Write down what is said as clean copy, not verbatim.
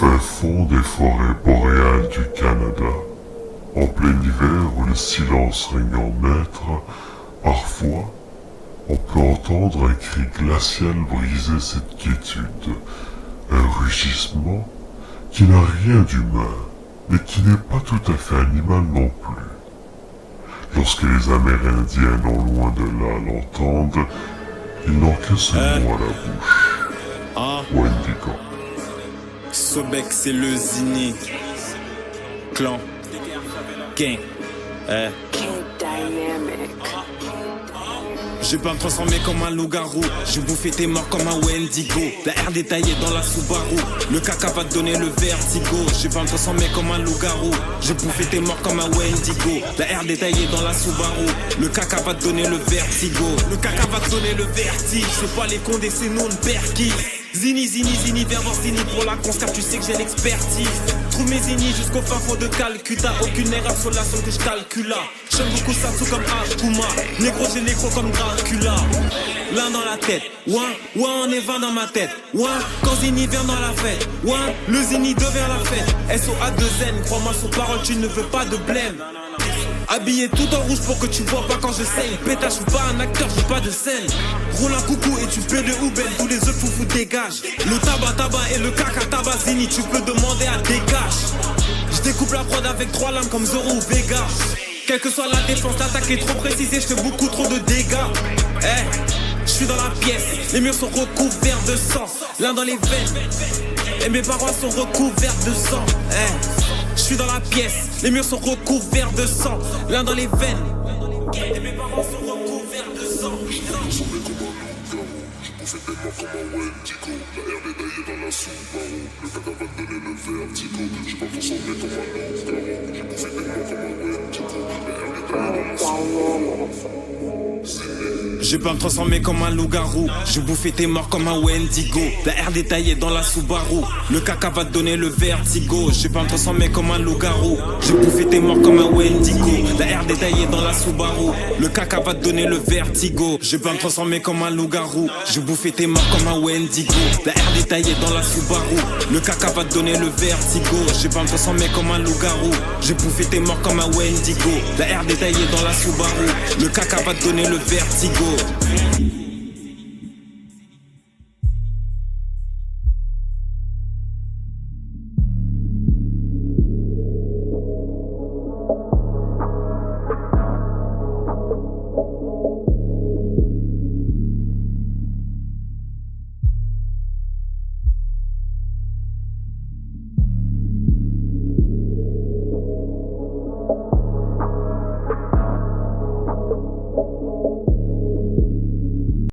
fin fond des forêts boréales du Canada, en plein hiver où le silence règne en maître, parfois, on peut entendre un cri glacial briser cette quiétude, un rugissement qui n'a rien d'humain, mais qui n'est pas tout à fait animal non plus. Lorsque les Amérindiens non loin de là l'entendent, ils n'ont que ce mot à la bouche. Wendigo. Sobek c'est le Zini. Clan. Gang. Dynamic. Je vais pas me transformer comme un loup-garou. Je bouffer tes morts comme un Wendigo. La R détaillée dans la Subaru. Le caca va te donner le vertigo. Je vais pas me transformer comme un loup-garou. Je bouffer tes morts comme un Wendigo. La R détaillée dans la Subaru. Le caca va te donner le vertigo. Le caca va te donner le vertige. C'est pas les condés, c'est non perquis. Zini, zini, zini, viens voir zini pour la cons car tu sais que j'ai l'expertise. Trouve mes zini jusqu'au fin fond de Calcutta. Aucune erreur sur la somme que je calcule. J'aime beaucoup Satsu comme Akuma. Négro j'ai négro comme Dracula. L'un dans la tête, ouais, on est 20 dans ma tête. Ouais, quand Zini vient dans la fête. Ouais, le Zini devient la fête. SOA2N, crois-moi sur parole, tu ne veux pas de blême. Habillé tout en rouge pour que tu vois pas quand je saigne. Pétage, je suis pas un acteur, j'ai pas de scène. Roule un coucou et tu peux de Uben. Tous les œufs foufou dégagent. Le tabac et le caca tabazini. Tu peux demander à Dégage. Je découpe la prod avec 3 lames comme Zoro ou Vega. Quelle que soit la défense, l'attaque est trop précisée. Je fais beaucoup trop de dégâts. Je suis dans la pièce. Les murs sont recouverts de sang. L'un dans les veines. Et mes parois sont recouvertes de sang. Je suis dans la pièce, les murs sont recouverts de sang, l'un dans les veines. Et mes parents sont recouverts de sang. Je vais consommer comme un loup-garou. Je bouffais des morts comme un Wendigo. La R détaillée dans la Subaru. Le caca va te donner le vertigo. Je vais pas consommer comme un loup-garou. Je bouffais des morts comme un Wendigo. La R détaillée dans la Subaru. Je vais pas me transformer comme un loup-garou. Je bouffer tes morts comme un Wendigo. La R détaillée dans la Subaru. Le caca va te donner le vertigo. Je vais pas me transformer comme un loup-garou. Je bouffer tes morts comme un Wendigo. La R détaillée dans la Subaru. Le caca va te donner le vertigo. Je vais pas me transformer comme un loup-garou. Je bouffer tes morts comme un Wendigo. La R détaillée dans la Subaru. Le caca va te donner le vertigo. Je vais pas me transformer comme un loup-garou. Je bouffer tes morts comme un Wendigo. La R détaillée dans la Subaru. Le caca va te donner le vertigo.